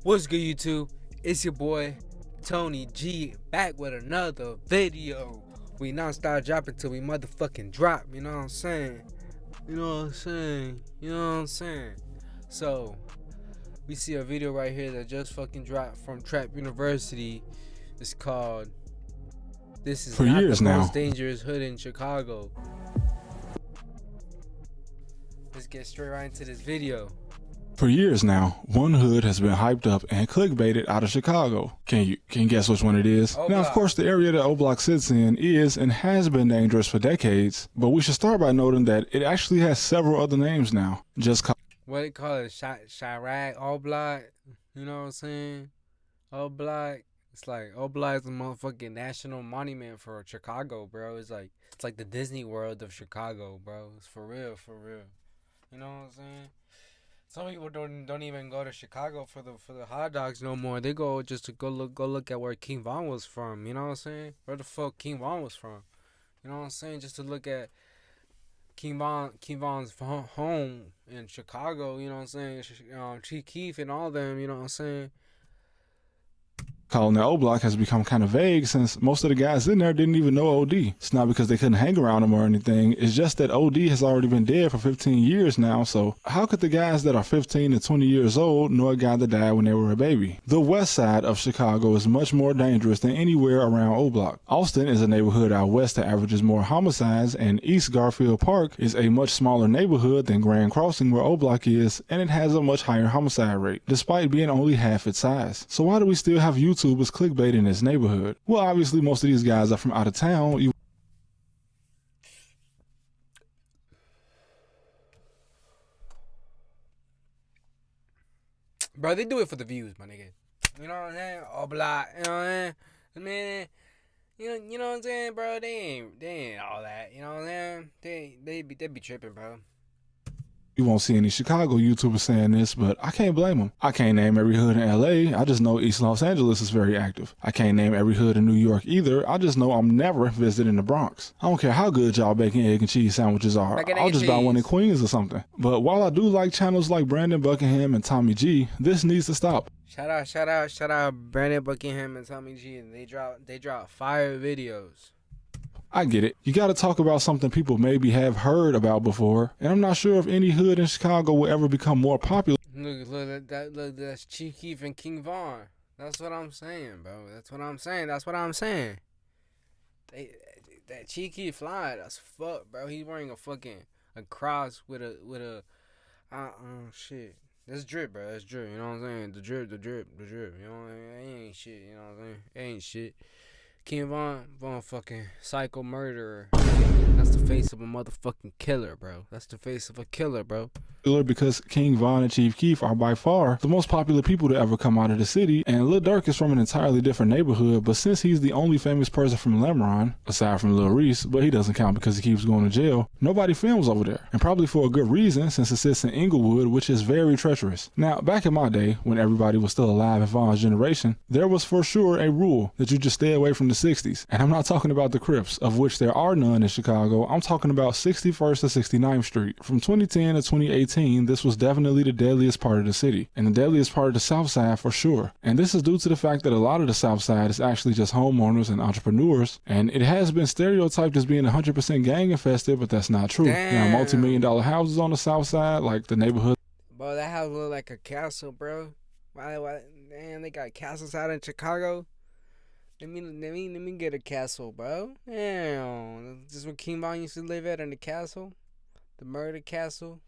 What's good, YouTube? It's your boy Tony G back with another video. We non-stop dropping till we motherfucking drop. You know what I'm saying? So we see a video right here that just fucking dropped from Trap University. It's called "This is For not years the now. most dangerous hood in Chicago." Let's get straight right into this video. For years now, one hood has been hyped up and clickbaited out of Chicago. Can you guess which one it is? O Now, of Block. course, the area that O Block sits in is and has been dangerous for decades, but we should start by noting that it actually has several other names now. Just call What they call it, Chirac, O Block. You know what I'm saying? O Block. It's like O Block is a motherfucking national monument for Chicago, bro. It's like the Disney World of Chicago, bro. It's for real, for real. You know what I'm saying? Some people don't even go to Chicago for the hot dogs no more. They go just to go look at where King Von was from. You know what I'm saying? Where the fuck King Von was from? You know what I'm saying? Just to look at King Von's home in Chicago. You know what I'm saying? Chief Keef and all them. You know what I'm saying? Calling the O Block has become kind of vague since most of the guys in there didn't even know OD. It's not because they couldn't hang around him or anything. It's just that OD has already been dead for 15 years now, so how could the guys that are 15 and 20 years old know a guy that died when they were a baby? The west side of Chicago is much more dangerous than anywhere around O Block. Austin is a neighborhood out west that averages more homicides, and East Garfield Park is a much smaller neighborhood than Grand Crossing where O Block is, and it has a much higher homicide rate, despite being only half its size. So why do we still have YouTubers clickbait in this neighborhood? Well, obviously most of these guys are from out of town. Bro, they do it for the views, my nigga. You know what I'm saying? O Block. You know what I'm saying? Man, you know what I'm saying, bro? They ain't all that. You know what I'm saying? They be tripping, bro. You won't see any Chicago YouTubers saying this, but I can't blame them. I can't name every hood in LA. I just know East Los Angeles is very active. I can't name every hood in New York either. I just know I'm never visiting the Bronx. I don't care how good y'all bacon, egg, and cheese sandwiches are. Bacon, egg, I'll and just buy one in cheese. Queens or something. But while I do like channels like Brandon Buckingham and Tommy G, this needs to stop. Shout out Brandon Buckingham and Tommy G, and they drop fire videos. I get it. You gotta talk about something people maybe have heard about before, and I'm not sure if any hood in Chicago will ever become more popular. Look, that's Chief Keef and King Von. That's what I'm saying, bro. That's what I'm saying. That Chief Keef fly, that's fuck, bro. He's wearing a cross with a shit. That's drip, bro. That's drip. You know what I'm saying? The drip. You know what I mean? It ain't shit. You know what I'm saying? It ain't shit. King Von fucking psycho murderer. That's the face of a motherfucking killer, bro. That's the face of a killer, bro. Because King Von and Chief Keef are by far the most popular people to ever come out of the city, and Lil Durk is from an entirely different neighborhood, but since he's the only famous person from Lemron, aside from Lil Reese, but he doesn't count because he keeps going to jail, nobody films over there, and probably for a good reason since it sits in Inglewood, which is very treacherous. Now, back in my day, when everybody was still alive in Von's generation, there was for sure a rule that you just stay away from the 60s, and I'm not talking about the Crips, of which there are none in Chicago. I'm talking about 61st to 69th Street. From 2010 to 2018, this was definitely the deadliest part of the city, and the deadliest part of the South Side for sure. And this is due to the fact that a lot of the South Side is actually just homeowners and entrepreneurs, and it has been stereotyped as being 100% gang infested, but that's not true. Damn. Now, multi-million-dollar houses on the South Side, like the neighborhood. Bro, that house look like a castle, bro. Why? Damn, they got castles out in Chicago. Let me get a castle, bro. Damn, this is where King Von used to live at, in the castle, the murder castle.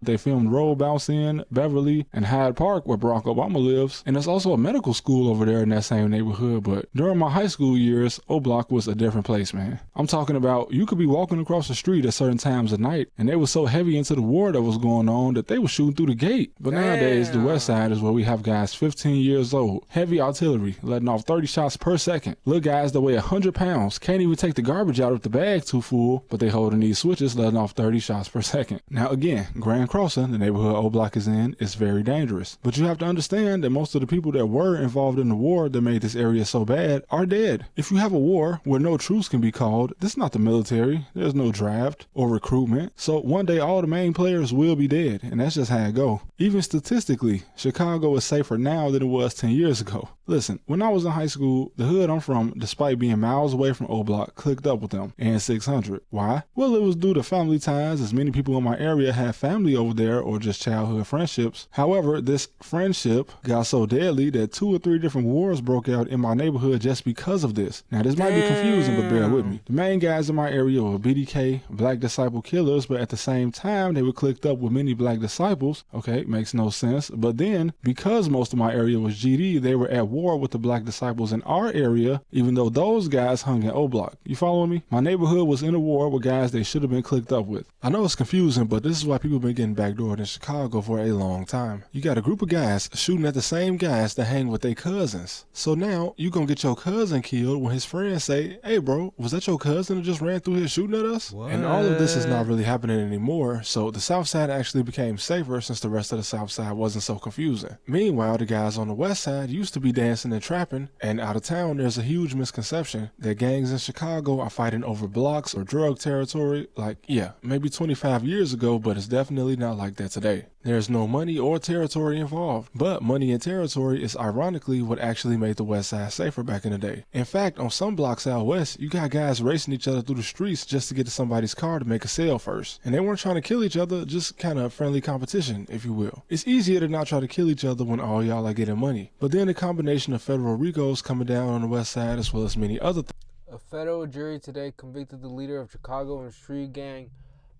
They filmed Roll Bounce in, Beverly, and Hyde Park where Barack Obama lives, and there's also a medical school over there in that same neighborhood. But during my high school years, O Block was a different place, man. I'm talking about you could be walking across the street at certain times of night, and they were so heavy into the war that was going on that they were shooting through the gate. But nowadays, the west side is where we have guys 15 years old, heavy artillery, letting off 30 shots per second. Little guys that weigh 100 pounds, can't even take the garbage out if the bag's too full, but they holding these switches, letting off 30 shots per second. Now again, Grand Crossing, the neighborhood O Block is in, is very dangerous. But you have to understand that most of the people that were involved in the war that made this area so bad are dead. If you have a war where no troops can be called, this is not the military. There's no draft or recruitment. So one day all the main players will be dead, and that's just how it go. Even statistically, Chicago is safer now than it was 10 years ago. Listen, when I was in high school, the hood I'm from, despite being miles away from O Block, clicked up with them and 600. Why? Well, it was due to family ties, as many people in my area had family over there or just childhood friendships. However, this friendship got so deadly that 2 or 3 different wars broke out in my neighborhood just because of this. Now, this might be confusing, but bear with me. The main guys in my area were BDK, Black Disciple Killers, but at the same time, they were clicked up with many Black Disciples. Okay, makes no sense. But then, because most of my area was GD, they were at war with the Black Disciples in our area, even though those guys hung in O Block. You following me? My neighborhood was in a war with guys they should have been clicked up with. I know it's confusing, but this is why people been getting backdoored in Chicago for a long time. You got a group of guys shooting at the same guys that hang with their cousins. So now you gonna get your cousin killed when his friends say, "Hey bro, was that your cousin that just ran through here shooting at us?" What? And all of this is not really happening anymore, so the South Side actually became safer since the rest of the South Side wasn't so confusing. Meanwhile, the guys on the West Side used to be dancing and trapping, and out of town there's a huge misconception that gangs in Chicago are fighting over blocks or drug territory. Like, yeah, maybe 25 years ago, but it's definitely not like that today. There's no money or territory involved, but money and territory is ironically what actually made the West Side safer back in the day. In fact, on some blocks out west, you got guys racing each other through the streets just to get to somebody's car to make a sale first. And they weren't trying to kill each other, just kind of friendly competition, if you will. It's easier to not try to kill each other when all y'all are getting money. But then the combination of federal RICOs coming down on the West Side as well as many other things. A federal jury today convicted the leader of Chicago and street gang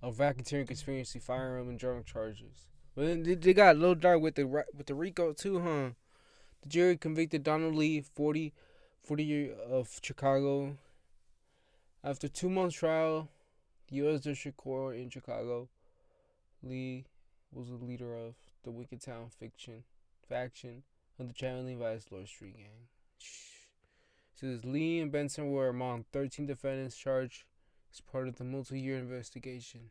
of racketeering, conspiracy, firearm, and drug charges. But then they got a little dark with the RICO too, huh? The jury convicted Donald Lee, 40 years of Chicago. After 2 months trial, the U.S. District Court in Chicago, Lee was the leader of the Wicked Town faction of the Chamberlain Vice Lord Street Gang. Says Lee and Benson were among 13 defendants charged as part of the multi-year investigation.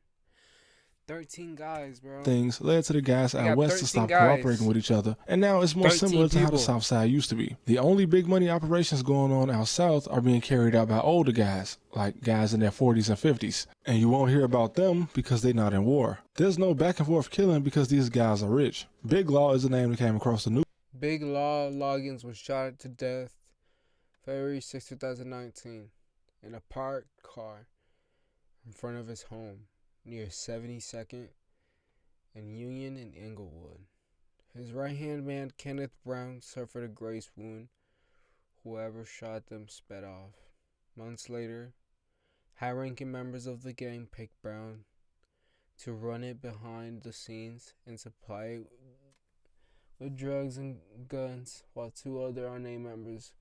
13 guys, bro. Things led to the guys out west to stop cooperating with each other, and now it's more similar to how the South Side used to be. The only big money operations going on out south are being carried out by older guys, like guys in their 40s and 50s, and you won't hear about them because they're not in war. There's no back and forth killing because these guys are rich. Big Law is the name that came across the news. Big Law Loggins was shot to death February 6, 2019 in a parked car in front of his home near 72nd and Union in Inglewood. His right-hand man, Kenneth Brown, suffered a graze wound. Whoever shot them sped off. Months later, high-ranking members of the gang picked Brown to run it behind the scenes and supply it with drugs and guns, while 2 other unnamed members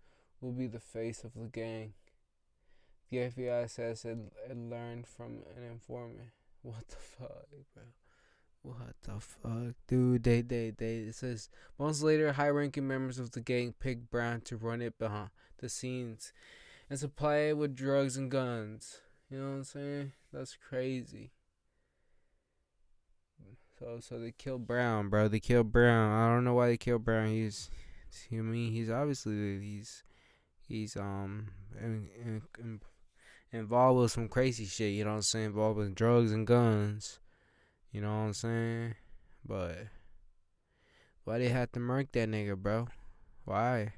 will be the face of the gang. The FBI says it learned from an informant. What the fuck, bro? What the fuck, dude? It says months later, high-ranking members of the gang picked Brown to run it behind the scenes and supply it with drugs and guns. You know what I'm saying? That's crazy. So they killed Brown, bro. They killed Brown. I don't know why they killed Brown. He's obviously involved with some crazy shit, you know what I'm saying? Involved with drugs and guns, you know what I'm saying? But why they had to murk that nigga, bro? Why?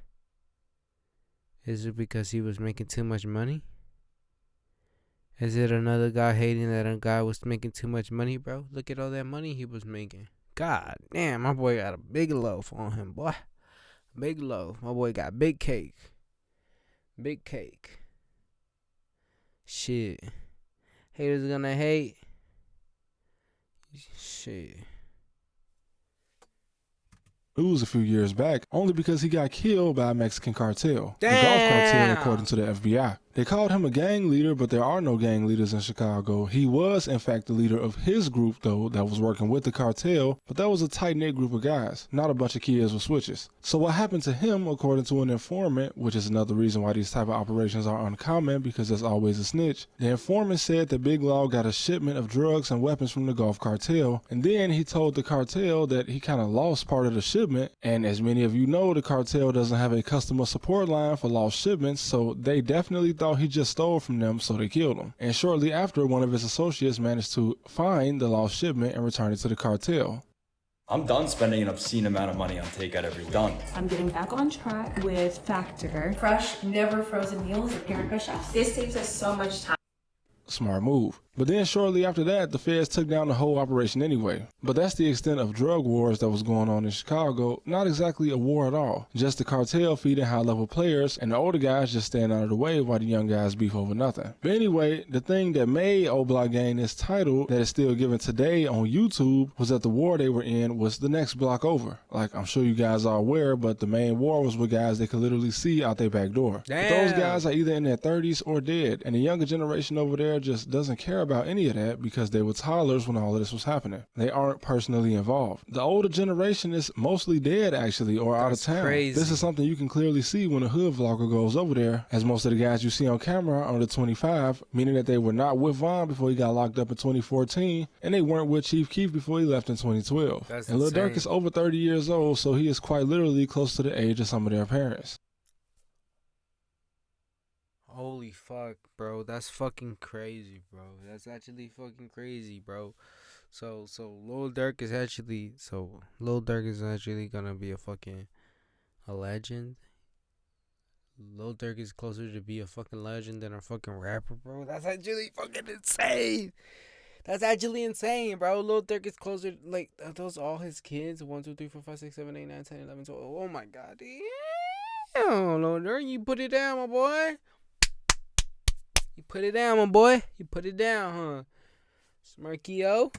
Is it because he was making too much money? Is it another guy hating that a guy was making too much money, bro? Look at all that money he was making. God damn, my boy got a big loaf on him, boy. Big loaf. My boy got big cake. Big cake. Shit. Haters gonna hate. Shit. News a few years back, only because he got killed by a Mexican cartel. Damn. The golf cartel, according to the FBI. They called him a gang leader, but there are no gang leaders in Chicago. He was, in fact, the leader of his group, though, that was working with the cartel, but that was a tight-knit group of guys, not a bunch of kids with switches. So what happened to him, according to an informant, which is another reason why these type of operations are uncommon, because there's always a snitch, the informant said that Big Law got a shipment of drugs and weapons from the Gulf Cartel, and then he told the cartel that he kind of lost part of the shipment, and as many of you know, the cartel doesn't have a customer support line for lost shipments, so they definitely thought he just stole from them, so they killed him. And shortly after, one of his associates managed to find the lost shipment and return it to the cartel. I'm done spending an obscene amount of money on takeout every week. Done. I'm getting back on track with Factor. Fresh, never frozen meals prepared by chefs. This saves us so much time. Smart move. But then shortly after that, the feds took down the whole operation anyway. But that's the extent of drug wars that was going on in Chicago. Not exactly a war at all. Just the cartel feeding high-level players, and the older guys just stand out of the way while the young guys beef over nothing. But anyway, the thing that made O Block gain this title that is still given today on YouTube was that the war they were in was the next block over. Like, I'm sure you guys are aware, but the main war was with guys they could literally see out their back door. But those guys are either in their 30s or dead, and the younger generation over there just doesn't care about any of that because they were toddlers when all of this was happening. They aren't personally involved. The older generation is mostly dead actually, or out of town. Crazy. This is something you can clearly see when a hood vlogger goes over there, as most of the guys you see on camera are under 25, meaning that they were not with Von before he got locked up in 2014, and they weren't with Chief Keef before he left in 2012. That's and Lil insane. Durk is over 30 years old, so he is quite literally close to the age of some of their parents. Holy fuck, bro. That's fucking crazy, bro. That's actually fucking crazy, bro. So Lil Durk is actually gonna be a legend. Lil Durk is closer to be a fucking legend than a fucking rapper, bro. That's actually fucking insane. That's actually insane, bro. Lil Durk is closer, like, are those all his kids? 1, 2, 3, 4, 5, 6, 7, 8, 9, 10, 11, 12. Oh my god, damn. Lil Durk, you put it down, my boy. You put it down, my boy. You put it down, huh? Smirkio.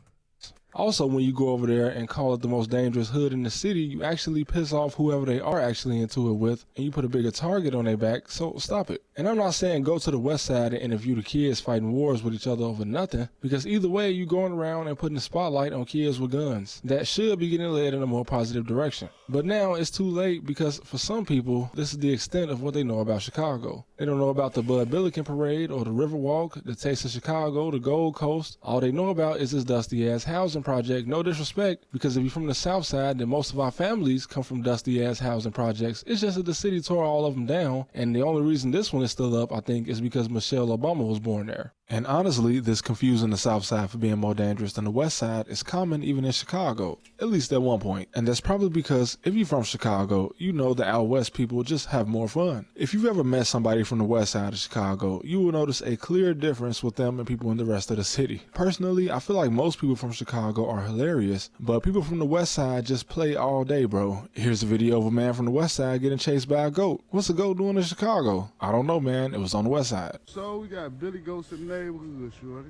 Also, when you go over there and call it the most dangerous hood in the city, you actually piss off whoever they are actually into it with, and you put a bigger target on their back, so stop it. And I'm not saying go to the west side and interview the kids fighting wars with each other over nothing, because either way, you going around and putting the spotlight on kids with guns. That should be getting led in a more positive direction. But now it's too late, because for some people, this is the extent of what they know about Chicago. They don't know about the Bud Billiken Parade or the Riverwalk, the Taste of Chicago, the Gold Coast. All they know about is this dusty-ass housing project. No disrespect, because if you're from the south side, then most of our families come from dusty-ass housing projects. It's just that the city tore all of them down, and the only reason this one is still up, I think, is because Michelle Obama was born there. And honestly, this confusing the south side for being more dangerous than the west side is common even in Chicago, at least at one point. And that's probably because if you're from Chicago, you know the out west people just have more fun. If you've ever met somebody from the west side of Chicago, you will notice a clear difference with them and people in the rest of the city. Personally, I feel like most people from Chicago are hilarious, but people from the west side just play all day, bro. Here's a video of a man from the west side getting chased by a goat. What's a goat doing in Chicago? I don't know, man. It was on the west side. So we got Billy Goats in the neighborhood, shorty.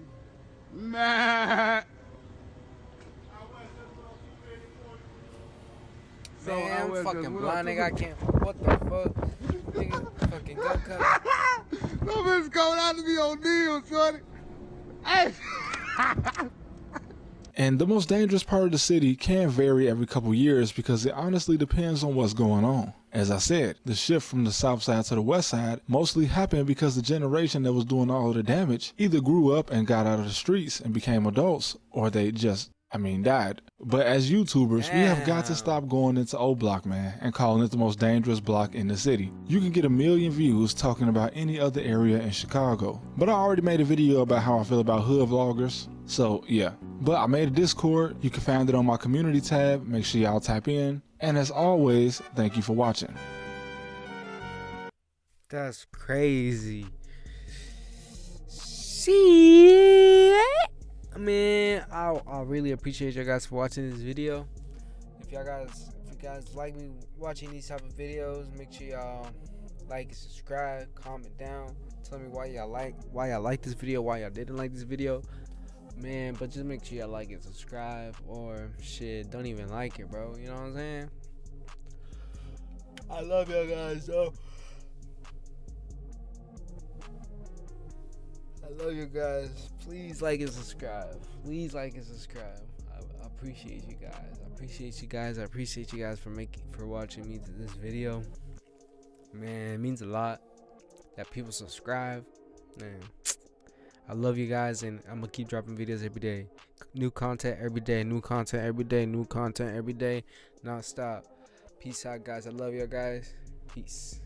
Man. Man, I'm fucking blind, nigga. I can't. What the fuck? Nigga, fucking go cut. No bitch coming out to me on deal, shorty. Hey. And the most dangerous part of the city can vary every couple years because it honestly depends on what's going on. As I said, the shift from the south side to the west side mostly happened because the generation that was doing all of the damage either grew up and got out of the streets and became adults, or they just, died. But as YouTubers, we have got to stop going into O Block, man, and calling it the most dangerous block in the city. You can get 1 million views talking about any other area in Chicago. But I already made a video about how I feel about hood vloggers, so yeah. But I made a Discord. You can find it on my community tab. Make sure y'all tap in. And as always, thank you for watching. That's crazy. See, I really appreciate you guys for watching this video. If you guys like me watching these type of videos, make sure y'all like and subscribe, comment down, tell me why y'all like this video, why y'all didn't like this video, man. But just make sure y'all like and subscribe, or shit, don't even like it, bro. You know what I'm saying? I love y'all guys, though. I love you guys. Please like and subscribe. Please like and subscribe. I appreciate you guys. I appreciate you guys. I appreciate you guys for watching me to this video. Man, it means a lot that people subscribe. Man, I love you guys, and I'm gonna keep dropping videos every day. New content every day. New content every day. New content every day. Non-stop. Peace out, guys. I love you guys. Peace.